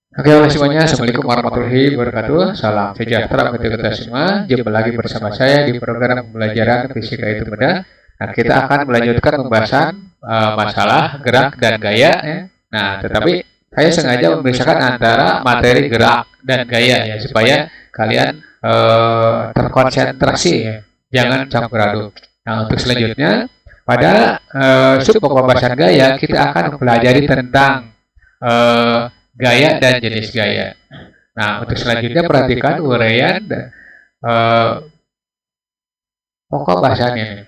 Oke, halo semuanya. Assalamualaikum warahmatullahi wabarakatuh. Salam sejahtera untuk kita semua. Jumpa lagi bersama saya di program pembelajaran fisika itu benda. Nah, kita akan melanjutkan pembahasan masalah gerak dan gaya. Ya. Nah, tetapi saya sengaja memisahkan antara materi gerak dan gaya ya supaya kalian terkonsentrasi ya. Jangan campur aduk. Nah, untuk selanjutnya pada sub pembahasan gaya kita akan mempelajari tentang gaya dan jenis gaya. Nah, untuk selanjutnya perhatikan uraian pokok bahasannya.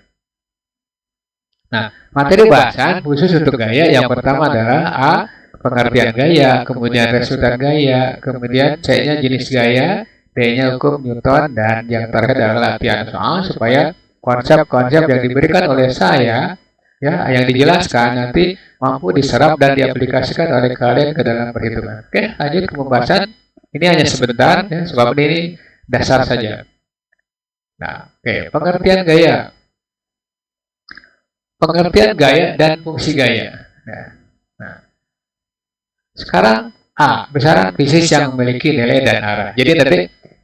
Nah, materi bahasan khusus untuk gaya yang pertama adalah A. Pengertian gaya, kemudian resultan gaya, kemudian C-nya jenis gaya, D-nya hukum Newton, dan yang terakhir adalah latihan soal supaya konsep-konsep yang diberikan oleh saya ya yang dijelaskan nanti mampu diserap dan diaplikasikan oleh kalian ke dalam perhitungan. Oke, lanjut ke pembahasan. Ini hanya sebentar ya, sebab ini dasar saja. Nah, oke, pengertian gaya. Pengertian gaya dan fungsi gaya. Nah, sekarang A, besaran fisis yang memiliki nilai dan arah. Jadi nanti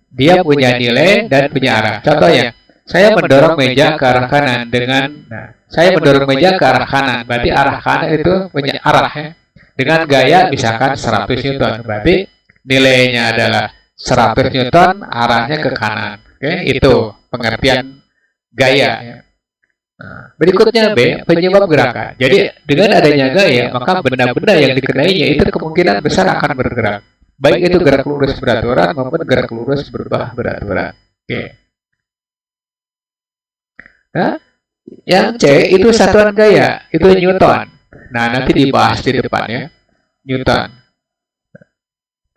dia punya nilai dan punya arah. Contoh ya, saya mendorong meja ke arah kanan dengan saya mendorong meja ke arah kanan, berarti arah kanan itu punya arah ya. Dengan gaya misalkan 100 Newton, berarti nilainya adalah 100 Newton, arahnya ke kanan. Oke, itu pengertian gaya ya. Nah, berikutnya B, penyebab gerakan. Jadi dengan adanya gaya, maka benda-benda yang dikenainya itu kemungkinan besar akan bergerak. Baik itu gerak lurus beraturan maupun gerak lurus berubah beraturan. Oke. Nah, yang C itu satuan gaya, itu Newton. Nah, nanti dibahas di depan ya, Newton.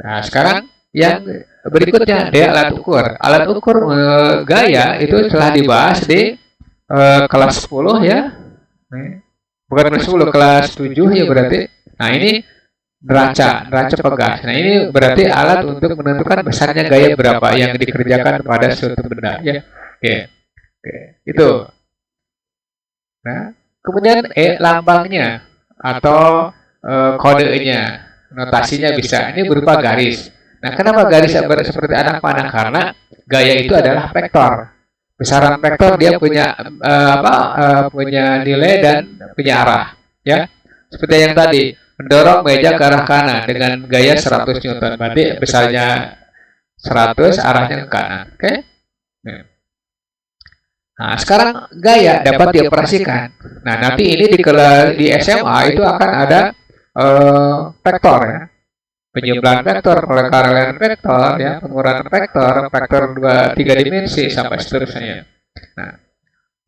Nah, sekarang yang berikutnya dia alat ukur. Alat ukur gaya itu telah dibahas di kelas 10 ya. Bukan kelas 10, kelas 7 ya berarti. Nah, ini neraca pegas. Nah, ini berarti alat untuk menentukan besarnya gaya berapa yang dikerjakan pada suatu benda ya. Oke, itu. Nah, kemudian lambangnya atau kodenya, notasinya bisa. Ini berupa garis. Nah, kenapa garis seperti anak panah? Karena gaya itu adalah vektor. Besaran vektor dia punya punya nilai dan punya arah, ya. Seperti yang tadi, mendorong meja ke arah kanan dengan gaya 100 Newton. Berarti besarnya 100, arahnya ke kanan. Oke? Nah, sekarang gaya dapat dioperasikan. Nah, nanti ini di SMA itu akan ada vektor ya. Penjumlahan vektor, pengalihan vektor, ya, pengurangan vektor, vektor 3 dimensi sampai seterusnya. Nah,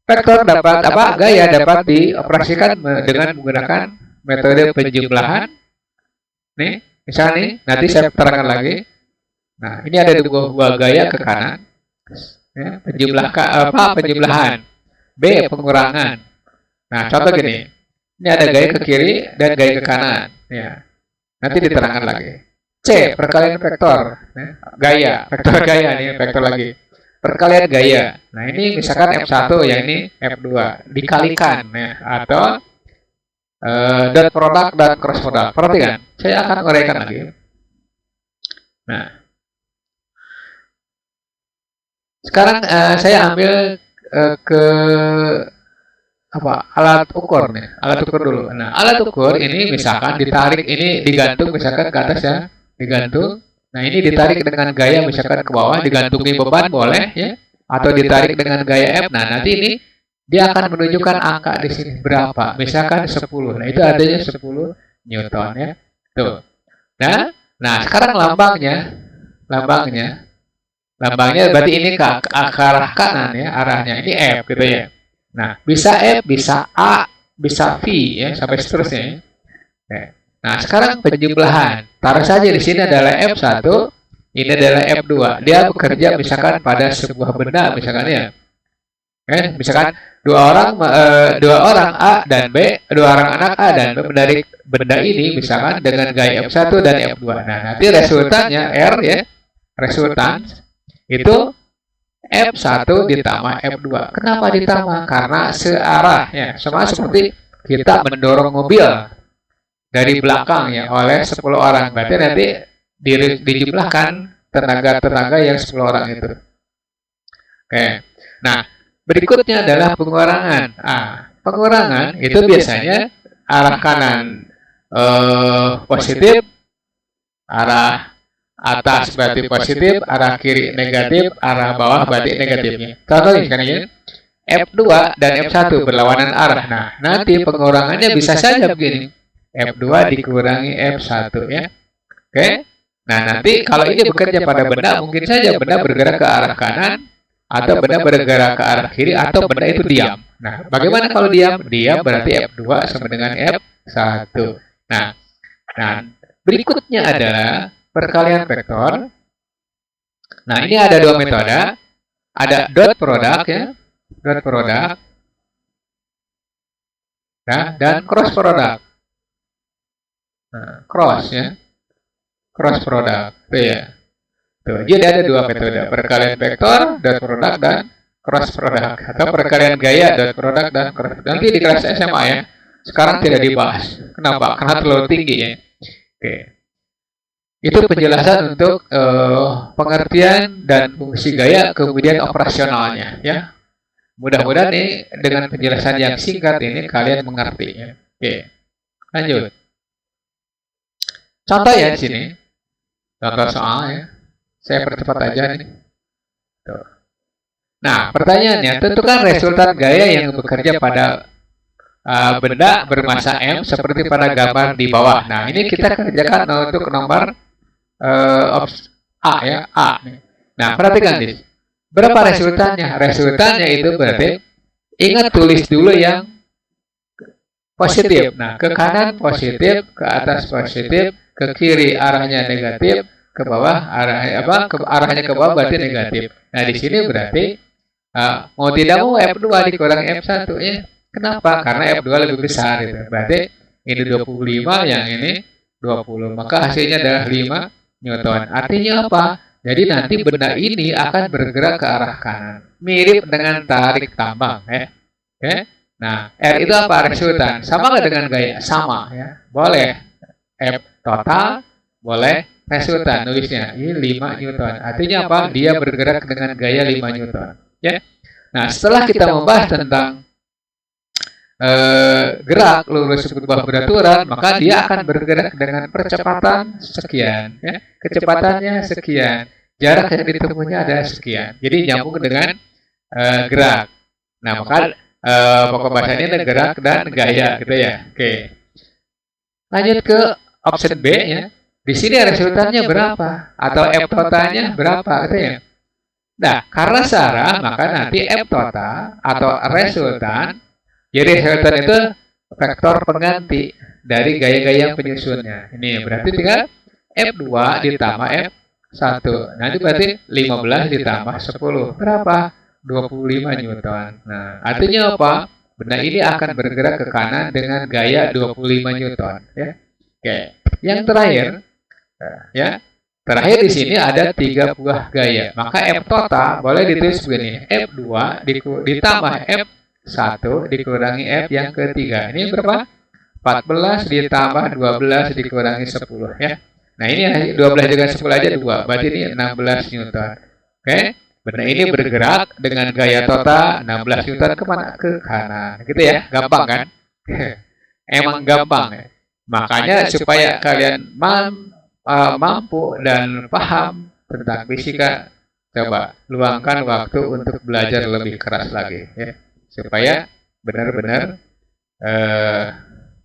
vektor dapat gaya dapat dioperasikan dengan menggunakan metode penjumlahan. Nih, misalnya nih, nanti saya terangkan lagi. Nah, ini ada dua gaya ke kanan. Ya, penjumlahan. B, pengurangan. Nah, contoh gini. Ini ada gaya ke kiri dan gaya ke kanan, ya. Nanti diterangkan lagi. C, perkalian vektor. Gaya, vektor gaya nih, vektor lagi. Perkalian gaya. Nah, ini misalkan F1, yang ini F2. Dikalikan ya, atau dot produk dan cross product. Perhatikan, saya akan uraikan lagi. Nah, sekarang saya ambil ke alat ukur nih, alat ukur dulu. Nah, alat ukur ini misalkan ditarik, ini digantung misalkan ke atas ya, digantung. Nah, ini ditarik dengan gaya misalkan ke bawah, digantungi beban boleh ya, atau ditarik dengan gaya F. Nah, nanti ini dia akan menunjukkan angka di sini berapa, misalkan 10. Nah, itu adanya 10 Newton ya. Tuh. Nah, sekarang lambangnya berarti ini ke arah kanan ya, arahnya ini F gitu ya. Nah, bisa F, bisa A, bisa V ya, sampai seterusnya. Nah, sekarang penjumlahan. Taruh saja di sini adalah F1, ini adalah F2. Dia bekerja misalkan pada sebuah benda misalkan ya. Misalkan dua orang A dan B, dua orang anak A dan B menarik benda ini misalkan dengan gaya F1 dan F2. Nah, nanti resultannya R ya. Resultan itu F1 ditambah F2. Kenapa ditambah? Karena searah ya, sama seperti kita mendorong mobil dari belakang ya oleh 10 orang. Berarti nanti dijumlahkan tenaga-tenaga yang 10 orang itu. Oke. Nah, berikutnya adalah pengurangan. Pengurangan itu biasanya arah kanan positif, arah atas berarti positif, arah kiri negatif, arah bawah berarti negatifnya. Contoh misalkan ya, F2 dan F1 berlawanan arah. Nah, nanti pengurangannya bisa saja begini. F2 dikurangi F1 ya. Oke. Nah, nanti kalau ini bekerja pada benda, mungkin saja benda bergerak ke arah kanan, atau benda bergerak ke arah kiri, atau benda itu diam. Nah, bagaimana kalau diam? Diam berarti F2 sama dengan F1. Nah, berikutnya adalah perkalian vektor. Nah, ini ada dua metode. Ada dot product ya, dot product, dan cross product. Nah, cross ya, cross product. Tuh ya. Tuh, jadi ada dua metode, perkalian vektor, dot product, dan cross product, atau perkalian gaya, dot product, dan cross. Nanti di kelas SMA ya. Sekarang tidak dibahas. Kenapa? Karena terlalu tinggi ya. Oke. Itu penjelasan untuk pengertian dan fungsi gaya, kemudian operasionalnya ya. Mudah-mudahan nih dengan penjelasan yang singkat ini kalian mengerti ya. Oke. Lanjut. Contoh ya di sini. Contoh soal ya. Saya percepat aja nih. Tuh. Nah, pertanyaannya, tentukan resultan gaya yang bekerja pada benda bermassa M seperti pada gambar di bawah. Nah, ini kita kerjakan untuk nomor A ya, A. Nah, perhatikan nih. Berapa resultannya? Resultannya itu berarti, ingat tulis dulu yang positif. Nah, ke kanan positif, ke atas positif, ke kiri arahnya negatif, ke bawah arahnya ke bawah berarti negatif. Nah, di sini berarti mau tidak mau F2 dikurangi F1 ya. Kenapa? Karena F2 lebih besar gitu. Berarti ini 25, yang ini 20. Maka hasilnya adalah 5 Newton. Artinya apa? Jadi nanti benda ini akan bergerak ke arah kanan. Mirip dengan tarik tambang ya. Oke. Nah, R itu apa? Resultan. Sama nggak dengan gaya? Sama ya. Boleh F total, boleh resultan. Nulisnya ini 5 Newton. Artinya apa? Dia bergerak dengan gaya 5 Newton. Ya. Nah, setelah kita membahas tentang gerak lurus sebuah beraturan, maka dia akan bergerak dengan percepatan sekian ya. Kecepatannya sekian, jarak yang ditemuinya adalah sekian. Jadi nyambung dengan gerak. Nah, maka pokok bahasanya ada gerak dan gaya gitu ya. Oke. Lanjut ke option B ya. Di sini resultannya berapa atau F totalnya berapa gitu ya. Nah, karena Sarah, maka nanti F total atau resultan. Jadi resultan itu vektor pengganti dari gaya-gaya penyusunnya. Ini berarti tinggal F2 ditambah F1. Nanti berarti 15 ditambah 10. Berapa? 25 Newton. Nah, artinya apa? Benda ini akan bergerak ke kanan dengan gaya 25 Newton. Ya. Oke. Yang terakhir, ya. Terakhir di sini ada 3 buah gaya. Maka F total boleh ditulis begini. F2 ditambah F1 dikurangi F yang ketiga. Ini berapa? 14 ditambah 12 dikurangi 10 ya. Nah, ini 12 dengan 10 aja 2. Berarti ini 16 Newton. Oke. Benda ini bergerak dengan gaya total 16 Newton kemana? Ke kanan. Gitu ya. Gampang kan? Emang gampang ya. Makanya supaya kalian mampu dan paham tentang fisika, coba luangkan waktu untuk belajar lebih keras lagi ya. Supaya benar-benar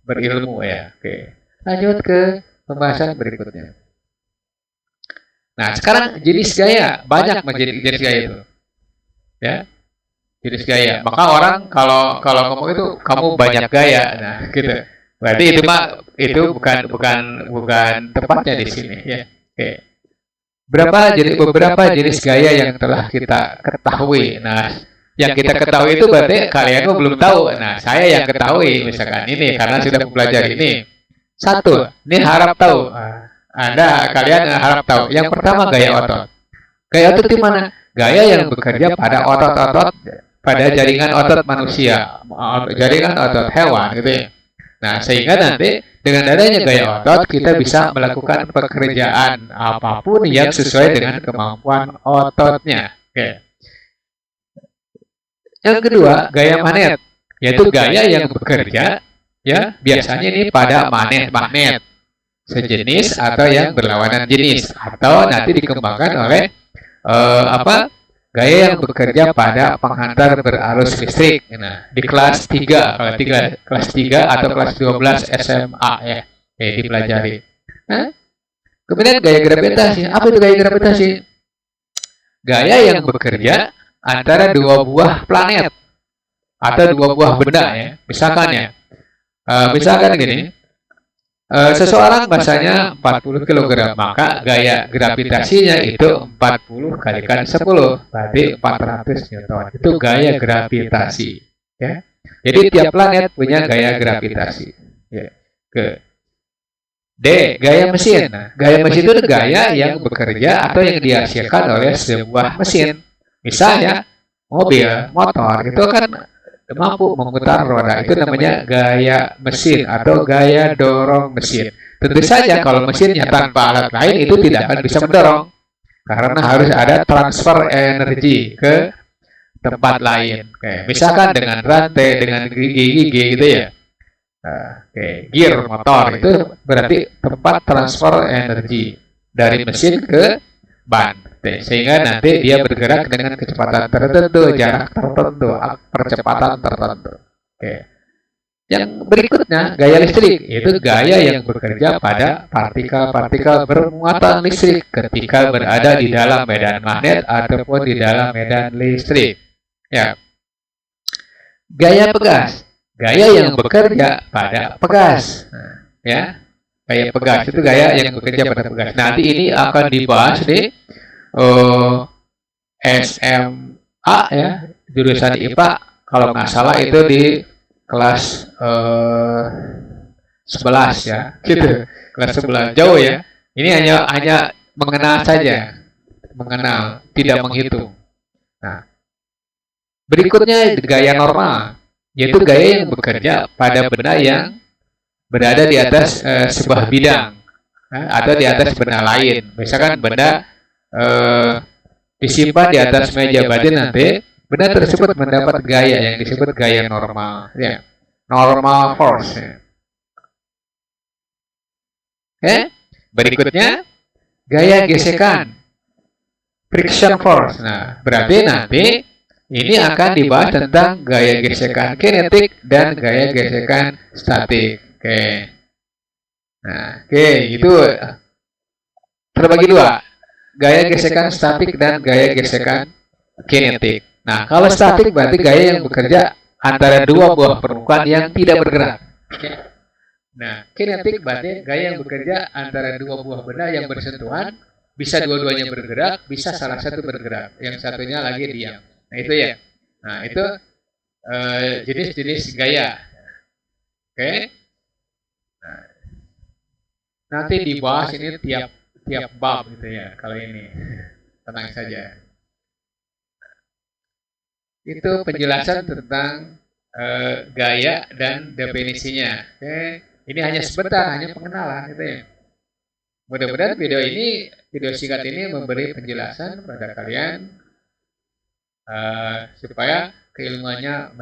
berilmu ya. Oke. Lanjut ke pembahasan berikutnya. Nah, sekarang jenis gaya banyak menjadi jenis gaya itu. Ya. Jenis gaya. Maka orang kalau ngomong itu kamu banyak gaya. Nah, gitu. Berarti itu bukan tepatnya di sini ya. Oke. Beberapa jenis gaya yang telah kita ketahui. Nah, yang kita ketahui itu berarti kalian belum tahu. Nah, saya yang ketahui misalkan ini karena sudah mempelajari ini. Satu, ini harap tahu. Kalian harap tahu. Yang pertama gaya otot. Gaya otot di mana? Gaya yang bekerja pada otot-otot, pada jaringan otot manusia, jaringan otot hewan gitu ya. Nah, sehingga nanti dengan adanya gaya otot kita bisa melakukan pekerjaan apapun yang sesuai dengan kemampuan ototnya. Oke. Yang kedua, gaya manet, yaitu gaya yang bekerja ya biasanya ini pada magnet sejenis atau yang berlawanan jenis atau nanti dikembangkan oleh apa gaya yang bekerja pada penghantar berarus listrik. Nah, di kelas 3, kelas 3 atau kelas 12 SMA ya, dipelajari. Nah, kemudian gaya gravitasi. Apa itu gaya gravitasi? Gaya yang bekerja antara dua buah planet atau dua buah benda ya. Misalkan gini, seseorang masanya 40 kg, maka gaya gravitasinya itu 40 kalikan 10, berarti 400 Newton. Itu gaya gravitasi. Ya. Jadi tiap planet punya gaya gravitasi. Ya. Ke D, gaya mesin. Nah, gaya mesin itu gaya yang bekerja atau yang dihasilkan oleh sebuah mesin. Misalnya, mobil, motor, itu kan mampu memutar roda, itu namanya gaya mesin atau gaya dorong mesin. Tentu saja kalau mesinnya tanpa alat lain itu tidak akan bisa mendorong karena harus ada transfer energi ke tempat lain. Misalkan dengan rantai, dengan gigi-gigi gitu ya. Gear motor itu berarti tempat transfer energi dari mesin ke ban. Sehingga nanti dia bergerak dengan kecepatan tertentu, jarak tertentu, percepatan tertentu. Yang berikutnya, gaya listrik, yaitu gaya yang bekerja pada partikel-partikel bermuatan listrik ketika berada di dalam medan magnet ataupun di dalam medan listrik. Ya. Gaya pegas, gaya yang bekerja pada pegas. Ya. Gaya pegas itu gaya yang bekerja pada pegas. Nanti ini akan dibahas di SMA ya, jurusan IPA kalau nggak salah itu di kelas 11 ya, gitu. Kelas 11 jauh ya. Ini hanya mengenal saja, mengenal, tidak menghitung. Nah, berikutnya gaya normal, yaitu gaya yang bekerja pada benda yang berada di atas sebuah bidang atau di atas benda lain. Misalkan benda disimpan di atas meja, berarti nanti benda tersebut mendapat gaya yang disebut gaya normal, ya, normal force. Berikutnya gaya gesekan, friction force. Nah, berarti nanti ini akan dibahas tentang gaya gesekan kinetik dan gaya gesekan statik. Nah, itu terbagi dua, gaya gesekan statik dan gaya gesekan kinetik. Nah, kalau statik berarti gaya yang bekerja antara dua buah permukaan yang tidak bergerak. Nah, kinetik berarti gaya yang bekerja antara dua buah benda yang bersentuhan, bisa dua-duanya bergerak, bisa salah satu bergerak, yang satunya lagi diam. Nah, itu ya. Nah, itu jenis-jenis gaya. Nah, nanti dibahas ini tiap bab gitu ya. Kalau ini tenang saja. Itu penjelasan tentang gaya dan definisinya. Ini hanya sebentar, hanya pengenalan gitu ya. Mudah-mudahan video singkat ini memberi penjelasan pada kalian supaya keilmuannya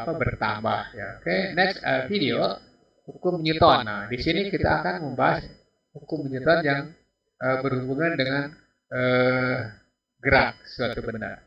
bertambah ya. Next video hukum Newton. Nah, di sini kita akan membahas hukum Newton yang berhubungan dengan gerak suatu benda.